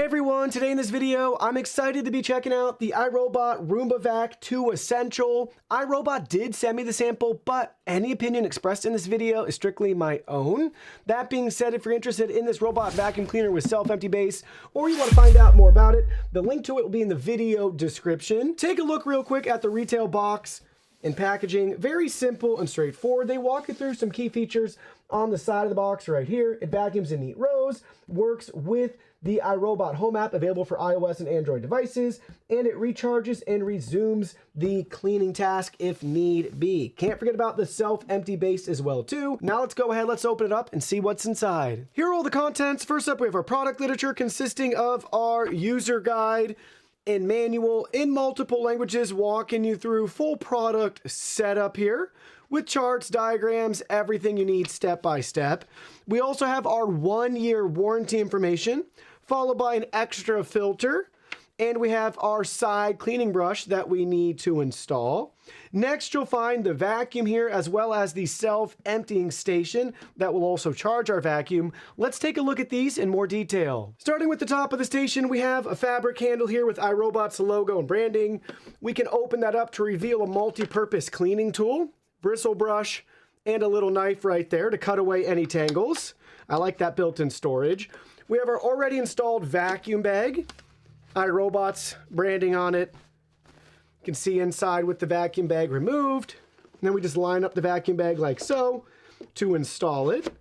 Hey everyone, today in this video, I'm excited to be checking out the iRobot Roomba Vac 2 Essential. iRobot did send me the sample, but any opinion expressed in this video is strictly my own. That being said, if you're interested in this robot vacuum cleaner with self-empty base, or you want to find out more about it, the link to it will be in the video description. Take a look real quick at the retail box and packaging. Very simple and straightforward. They walk you through some key features on the side of the box right here. It vacuums in neat rows, works with the iRobot Home app available for iOS and Android devices, and it recharges and resumes the cleaning task if need be. Can't forget about the self-empty base as well too. Now let's go ahead, let's open it up and see what's inside. Here are all the contents. First up, we have our product literature consisting of our user guide and manual in multiple languages, walking you through full product setup here with charts, diagrams, everything you need step by step. We also have our 1-year warranty information, followed by an extra filter, and we have our side cleaning brush that we need to install. Next, you'll find the vacuum here, as well as the self-emptying station that will also charge our vacuum. Let's take a look at these in more detail. Starting with the top of the station, we have a fabric handle here with iRobot's logo and branding. We can open that up to reveal a multi-purpose cleaning tool, bristle brush, and a little knife right there to cut away any tangles. I like that built-in storage. We have our already installed vacuum bag, iRobot's branding on it. You can see inside with the vacuum bag removed. And then we just line up the vacuum bag like so to install it.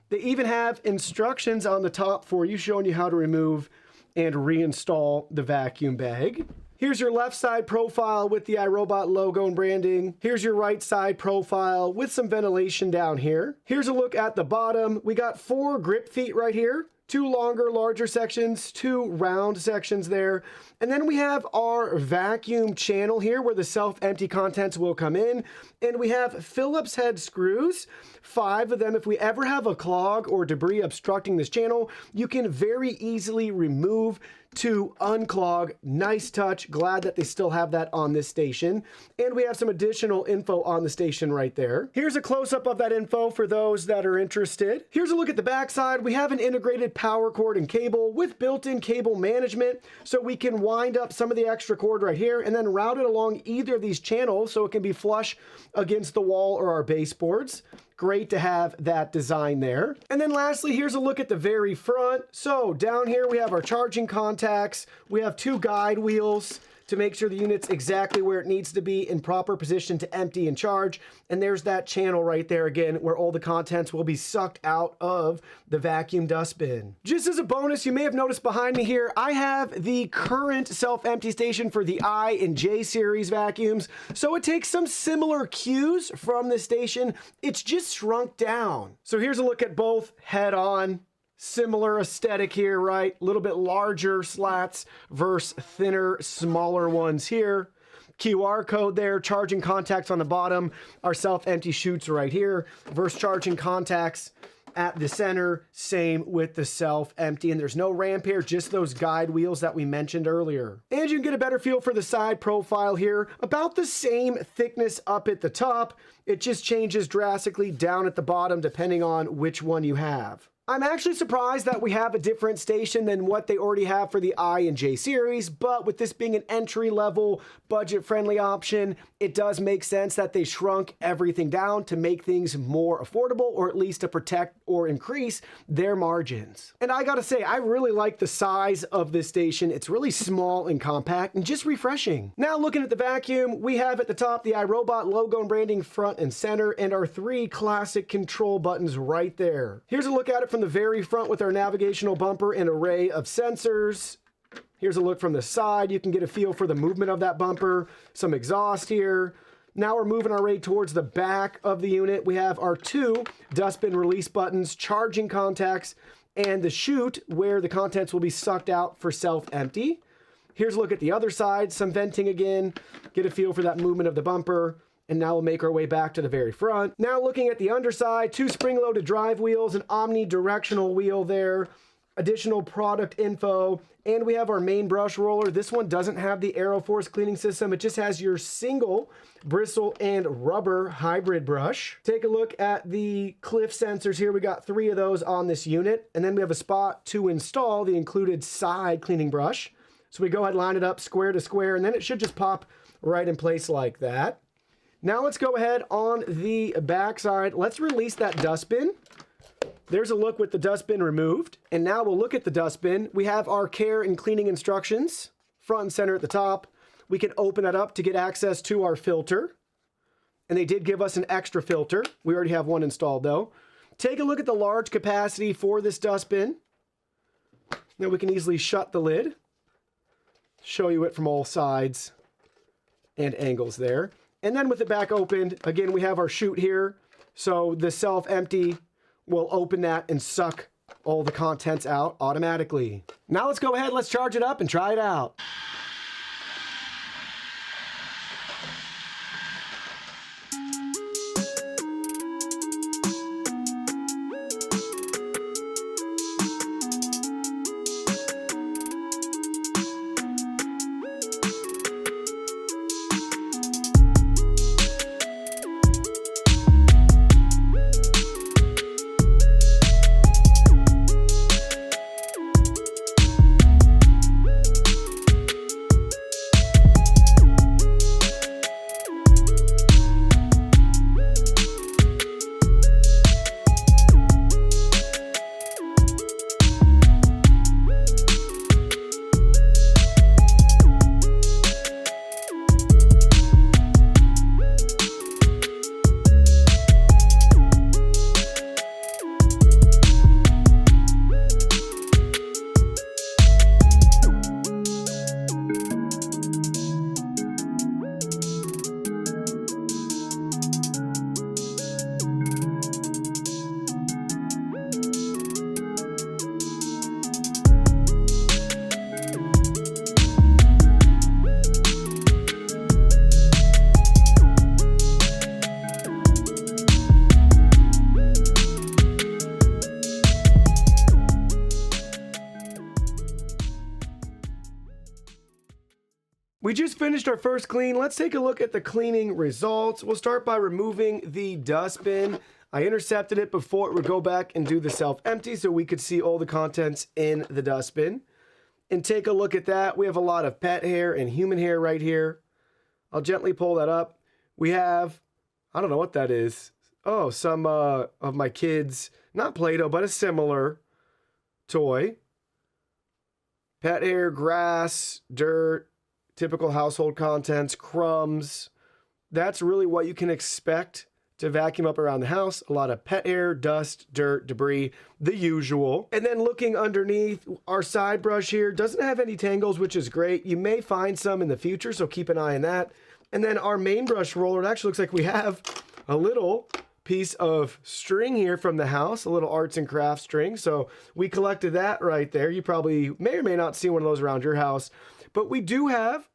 They even have instructions on the top for you showing you how to remove and reinstall the vacuum bag. Here's your left side profile with the iRobot logo and branding. Here's your right side profile with some ventilation down here. Here's a look at the bottom. We got 4 grip feet right here. 2 longer, larger sections, 2 round sections there. And then we have our vacuum channel here where the self-empty contents will come in. And we have Phillips head screws, 5 of them. If we ever have a clog or debris obstructing this channel, you can very easily remove to unclog. Nice touch. Glad that they still have that on this station. And we have some additional info on the station right there. Here's a close-up of that info for those that are interested. Here's a look at the backside. We have an integrated power cord and cable with built-in cable management, so we can wind up some of the extra cord right here and then route it along either of these channels so it can be flush against the wall or our baseboards. Great to have that design there. And then lastly, here's a look at the very front. So down here we have our charging contacts. We have 2 guide wheels to make sure the unit's exactly where it needs to be in proper position to empty and charge. And there's that channel right there again where all the contents will be sucked out of the vacuum dustbin. Just as a bonus, you may have noticed behind me here, I have the current self-empty station for the I and J series vacuums. So it takes some similar cues from the station. It's just shrunk down. So here's a look at both head on. Similar aesthetic here, right? A little bit larger slats versus thinner, smaller ones here. QR code there, charging contacts on the bottom. Our self-empty chutes right here versus charging contacts at the center. Same with the self-empty. And there's no ramp here, just those guide wheels that we mentioned earlier. And you can get a better feel for the side profile here. About the same thickness up at the top. It just changes drastically down at the bottom depending on which one you have. I'm actually surprised that we have a different station than what they already have for the I and J series, but with this being an entry-level, budget-friendly option, it does make sense that they shrunk everything down to make things more affordable, or at least to protect or increase their margins. And I gotta say, I really like the size of this station. It's really small and compact and just refreshing. Now looking at the vacuum, we have at the top the iRobot logo and branding front and center, and our 3 classic control buttons right there. Here's a look at it from the very front with our navigational bumper and array of sensors. Here's a look from the side. You can get a feel for the movement of that bumper. Some exhaust here. Now we're moving our way towards the back of the unit. We have our 2 dustbin release buttons, charging contacts, and the chute where the contents will be sucked out for self-empty. Here's a look at the other side. Some venting again. Get a feel for that movement of the bumper. And now we'll make our way back to the very front. Now looking at the underside, 2 spring-loaded drive wheels, an omnidirectional wheel there, additional product info, and we have our main brush roller. This one doesn't have the Aeroforce cleaning system. It just has your single bristle and rubber hybrid brush. Take a look at the cliff sensors here. We got 3 of those on this unit, and then we have a spot to install the included side cleaning brush. So we go ahead and line it up square to square, and then it should just pop right in place like that. Now let's go ahead on the back side. Let's release that dustbin. There's a look with the dustbin removed. And now we'll look at the dustbin. We have our care and cleaning instructions, front and center at the top. We can open it up to get access to our filter. And they did give us an extra filter. We already have one installed though. Take a look at the large capacity for this dustbin. Now we can easily shut the lid. Show you it from all sides and angles there. And then with the back opened, again, we have our chute here. So the self-empty will open that and suck all the contents out automatically. Now let's go ahead, let's charge it up and try it out. We just finished our first clean. Let's take a look at the cleaning results. We'll start by removing the dustbin. I intercepted it before it would go back and do the self-empty so we could see all the contents in the dustbin. And take a look at that. We have a lot of pet hair and human hair right here. I'll gently pull that up. We have, I don't know what that is. Oh, some of my kids, not Play-Doh, but a similar toy. Pet hair, grass, dirt, typical household contents, crumbs. That's really what you can expect to vacuum up around the house. A lot of pet hair, dust, dirt, debris, the usual. And then looking underneath, our side brush here doesn't have any tangles, which is great. You may find some in the future, so keep an eye on that. And then our main brush roller, it actually looks like we have a little piece of string here from the house, a little arts and crafts string. So we collected that right there. You probably may or may not see one of those around your house. But we do have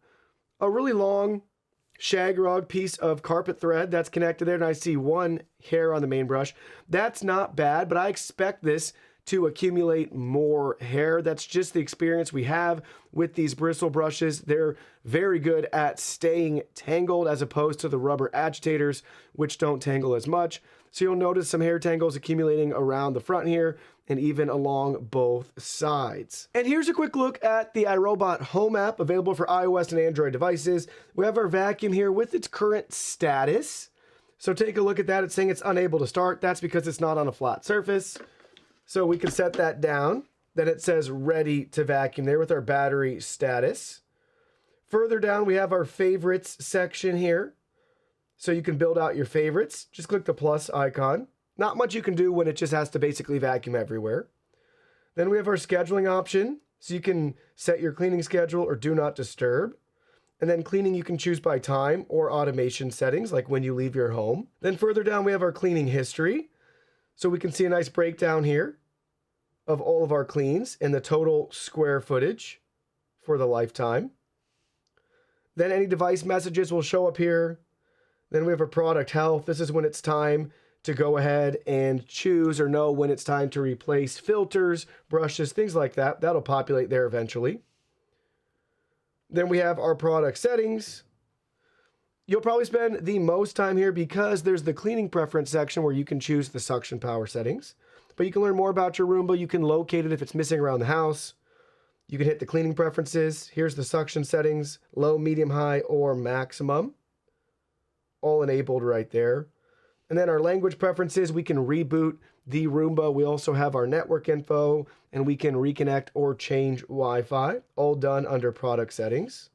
a really long shag rug piece of carpet thread that's connected there, and I see one hair on the main brush. That's not bad, but I expect this to accumulate more hair. That's just the experience we have with these bristle brushes. They're very good at staying tangled as opposed to the rubber agitators, which don't tangle as much. So you'll notice some hair tangles accumulating around the front here and even along both sides. And here's a quick look at the iRobot Home app, available for iOS and Android devices. We have our vacuum here with its current status. So take a look at that. It's saying it's unable to start. That's because it's not on a flat surface. So we can set that down. Then it says ready to vacuum there with our battery status. Further down, we have our favorites section here. So you can build out your favorites. Just click the plus icon. Not much you can do when it just has to basically vacuum everywhere. Then we have our scheduling option. So you can set your cleaning schedule or do not disturb. And then cleaning you can choose by time or automation settings, like when you leave your home. Then further down, we have our cleaning history. So we can see a nice breakdown here of all of our cleans and the total square footage for the lifetime. Then any device messages will show up here. Then we have our product health. This is when it's time to go ahead and choose or know when it's time to replace filters, brushes, things like that. That'll populate there eventually. Then we have our product settings. You'll probably spend the most time here because there's the cleaning preference section where you can choose the suction power settings. But you can learn more about your Roomba. You can locate it if it's missing around the house. You can hit the cleaning preferences. Here's the suction settings, low, medium, high, or maximum. All enabled right there. And then our language preferences, we can reboot the Roomba. We also have our network info, and we can reconnect or change Wi-Fi, all done under product settings.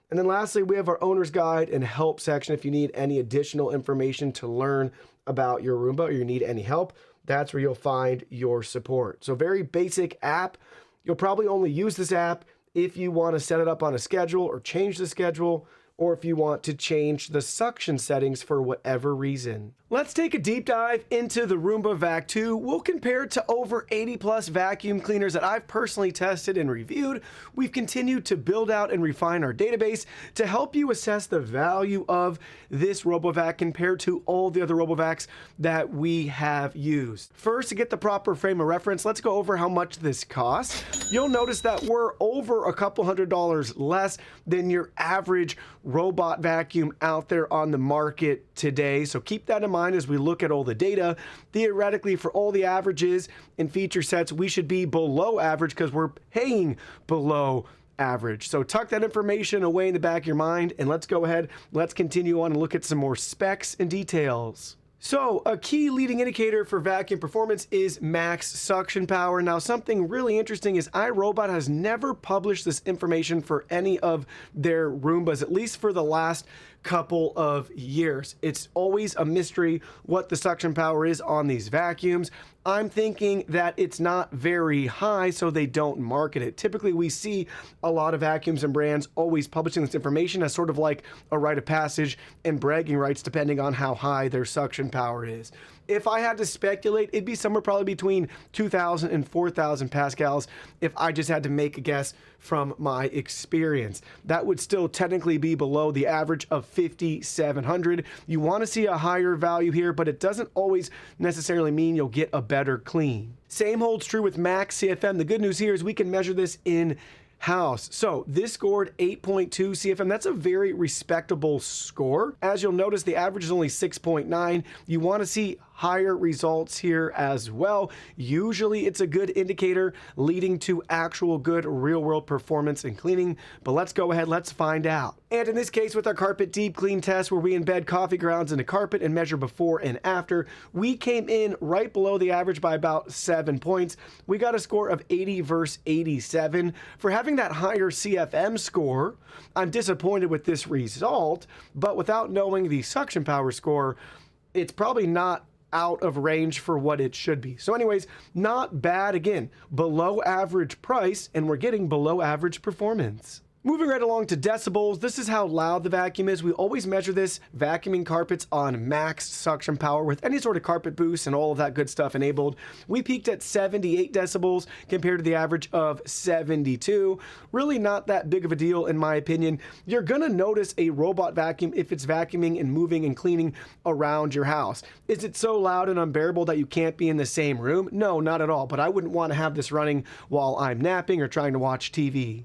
And then lastly, we have our owner's guide and help section. If you need any additional information to learn about your Roomba or you need any help, that's where you'll find your support. So very basic app. You'll probably only use this app if you want to set it up on a schedule or change the schedule, or if you want to change the suction settings for whatever reason. Let's take a deep dive into the Roomba Vac 2. We'll compare it to over 80 plus vacuum cleaners that I've personally tested and reviewed. We've continued to build out and refine our database to help you assess the value of this RoboVac compared to all the other RoboVacs that we have used. First, to get the proper frame of reference, let's go over how much this costs. You'll notice that we're over a couple $100 less than your average robot vacuum out there on the market today. So keep that in mind as we look at all the data. Theoretically, for all the averages and feature sets, we should be below average because we're paying below average. So tuck that information away in the back of your mind, and let's go ahead. Let's continue on and look at some more specs and details. So a key leading indicator for vacuum performance is max suction power. Now, something really interesting is iRobot has never published this information for any of their Roombas, at least for the last couple of years. It's always a mystery what the suction power is on these vacuums. I'm thinking that it's not very high, so they don't market it. Typically, we see a lot of vacuums and brands always publishing this information as sort of like a rite of passage and bragging rights, depending on how high their suction power is. If I had to speculate, it'd be somewhere probably between 2,000 and 4,000 pascals if I just had to make a guess from my experience. That would still technically be below the average of 5,700. You want to see a higher value here, but it doesn't always necessarily mean you'll get a better clean. Same holds true with max CFM. The good news here is we can measure this in house. So this scored 8.2 CFM. That's a very respectable score. As you'll notice, the average is only 6.9. You want to see higher results here as well. Usually it's a good indicator leading to actual good real-world performance and cleaning, but let's go ahead, let's find out. And in this case, with our carpet deep clean test where we embed coffee grounds into carpet and measure before and after, we came in right below the average by about 7 points. We got a score of 80 versus 87. For having that higher CFM score, I'm disappointed with this result, but without knowing the suction power score, it's probably not out of range for what it should be. So anyways, not bad. Again, below average price, and we're getting below average performance. Moving right along to decibels, this is how loud the vacuum is. We always measure this vacuuming carpets on max suction power with any sort of carpet boost and all of that good stuff enabled. We peaked at 78 decibels compared to the average of 72. Really not that big of a deal in my opinion. You're gonna notice a robot vacuum if it's vacuuming and moving and cleaning around your house. Is it so loud and unbearable that you can't be in the same room? No, not at all, but I wouldn't want to have this running while I'm napping or trying to watch TV.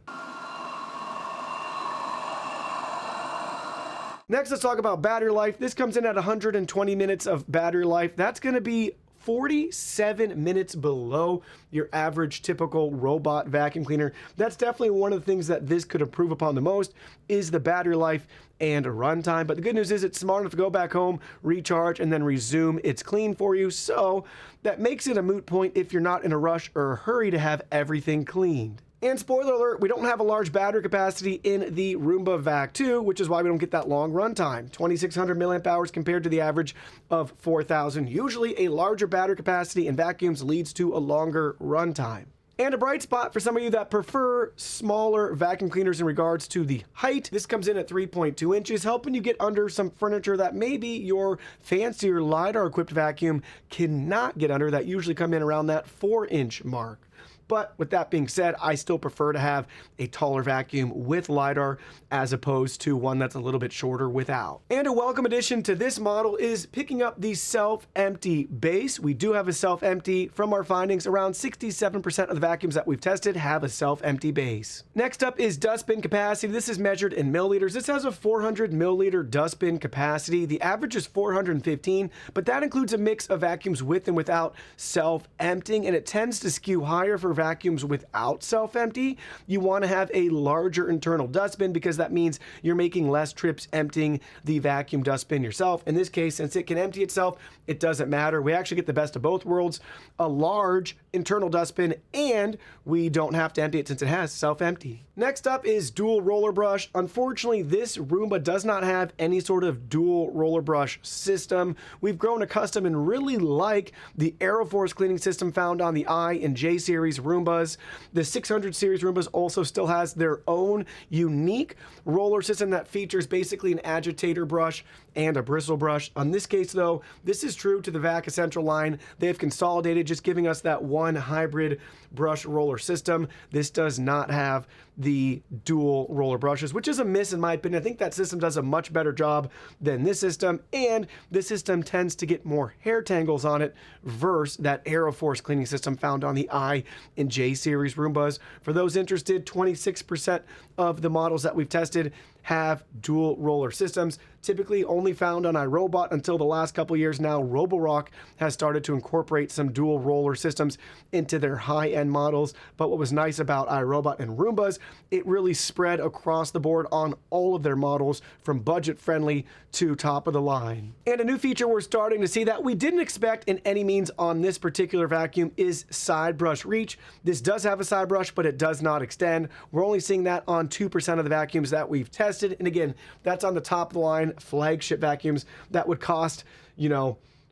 Next, let's talk about battery life. This comes in at 120 minutes of battery life. That's going to be 47 minutes below your average typical robot vacuum cleaner. That's definitely one of the things that this could improve upon the most is the battery life and runtime. But the good news is it's smart enough to go back home, recharge, and then resume its clean for you. So that makes it a moot point if you're not in a rush or a hurry to have everything cleaned. And spoiler alert, we don't have a large battery capacity in the Roomba Vac 2, which is why we don't get that long runtime. 2,600 milliamp hours compared to the average of 4,000. Usually a larger battery capacity in vacuums leads to a longer runtime. And a bright spot for some of you that prefer smaller vacuum cleaners in regards to the height. This comes in at 3.2 inches, helping you get under some furniture that maybe your fancier LiDAR equipped vacuum cannot get under, that usually come in around that 4-inch mark. But with that being said, I still prefer to have a taller vacuum with LiDAR as opposed to one that's a little bit shorter without. And a welcome addition to this model is picking up the self-empty base. We do have a self-empty. From our findings, around 67% of the vacuums that we've tested have a self-empty base. Next up is dustbin capacity. This is measured in milliliters. This has a 400 milliliter dustbin capacity. The average is 415, but that includes a mix of vacuums with and without self-emptying, and it tends to skew higher for vacuums without self-empty. You want to have a larger internal dustbin because that means you're making less trips emptying the vacuum dustbin yourself. In this case, since it can empty itself, it doesn't matter. We actually get the best of both worlds, a large internal dustbin, and we don't have to empty it since it has self-empty. Next up is dual roller brush. Unfortunately, this Roomba does not have any sort of dual roller brush system. We've grown accustomed and really like the Aeroforce cleaning system found on the I and J series Roombas. The 600 series Roombas also still has their own unique roller system that features basically an agitator brush and a bristle brush. On this case though, this is true to the Vac Essential line. They've consolidated, just giving us that one hybrid brush roller system. This does not have the dual roller brushes, which is a miss in my opinion. I think that system does a much better job than this system, and this system tends to get more hair tangles on it versus that Aeroforce cleaning system found on the I and J series Roombas. For those interested, 26% of the models that we've tested have dual roller systems, typically only found on iRobot until the last couple years now. Roborock has started to incorporate some dual roller systems into their high-end models, but what was nice about iRobot and Roombas, it really spread across the board on all of their models from budget-friendly to top of the line. And a new feature we're starting to see that we didn't expect in any means on this particular vacuum is side brush reach. This does have a side brush, but it does not extend. We're only seeing that on 2% of the vacuums that we've tested. And again, that's on the top of the line flagship vacuums that would cost,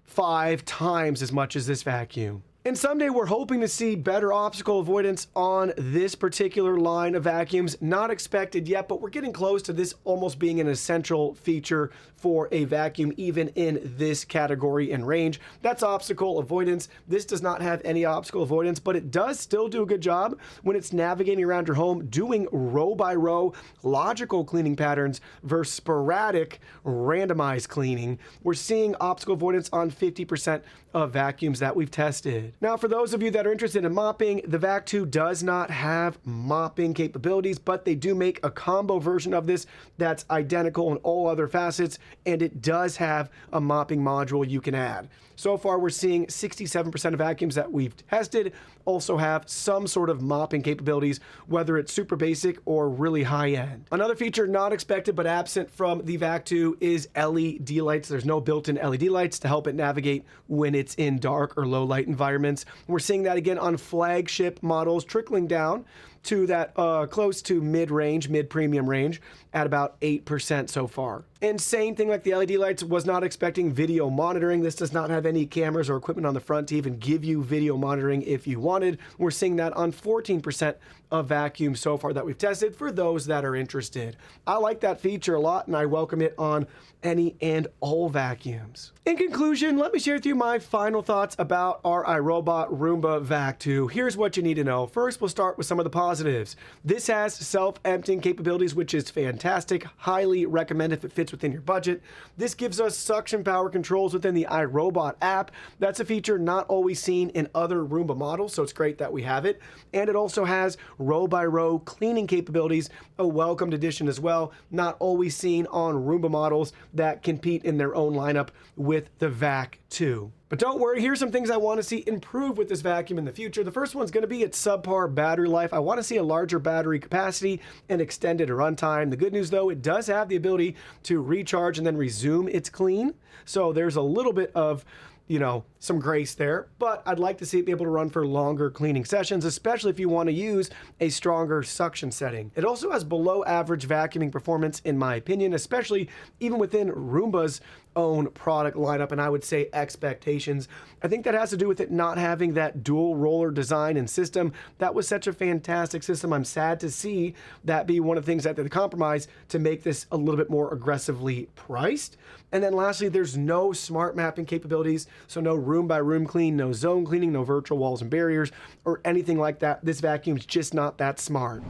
5 times as much as this vacuum. And someday we're hoping to see better obstacle avoidance on this particular line of vacuums. Not expected yet, but we're getting close to this almost being an essential feature for a vacuum, even in this category and range. That's obstacle avoidance. This does not have any obstacle avoidance, but it does still do a good job when it's navigating around your home, doing row by row logical cleaning patterns versus sporadic randomized cleaning. We're seeing obstacle avoidance on 50% of vacuums that we've tested. Now, for those of you that are interested in mopping, the Vac 2 does not have mopping capabilities, but they do make a combo version of this that's identical in all other facets, and it does have a mopping module you can add. So far, we're seeing 67% of vacuums that we've tested also have some sort of mopping capabilities, whether it's super basic or really high end. Another feature not expected but absent from the Vac 2 is LED lights. There's no built-in LED lights to help it navigate when it's in dark or low light environments. We're seeing that again on flagship models, trickling down to that close to mid-range, mid-premium range at about 8% so far. And same thing like the LED lights, was not expecting video monitoring. This does not have any cameras or equipment on the front to even give you video monitoring if you wanted. We're seeing that on 14% of vacuums so far that we've tested for those that are interested. I like that feature a lot and I welcome it on any and all vacuums. In conclusion, let me share with you my final thoughts about our iRobot Roomba Vac 2. Here's what you need to know. First, we'll start with some of the positives. This has self-emptying capabilities, which is fantastic. Highly recommend if it fits within your budget. This gives us suction power controls within the iRobot app. That's a feature not always seen in other Roomba models, so it's great that we have it. And it also has row by row cleaning capabilities, a welcomed addition as well, not always seen on Roomba models that compete in their own lineup with the Vac 2. But don't worry, here's some things I want to see improve with this vacuum in the future. The first one's going to be its subpar battery life. I want to see a larger battery capacity and extended runtime. The good news though, it does have the ability to recharge and then resume its clean. So there's a little bit of some grace there, but I'd like to see it be able to run for longer cleaning sessions, especially if you want to use a stronger suction setting. It also has below average vacuuming performance in my opinion, especially even within Roomba's own product lineup, and I would say expectations. I think that has to do with it not having that dual roller design and system. That was such a fantastic system. I'm sad to see that be one of the things that they compromise to make this a little bit more aggressively priced. And then lastly, there's no smart mapping capabilities, so no room by room clean, no zone cleaning, no virtual walls and barriers, or anything like that. This vacuum's just not that smart.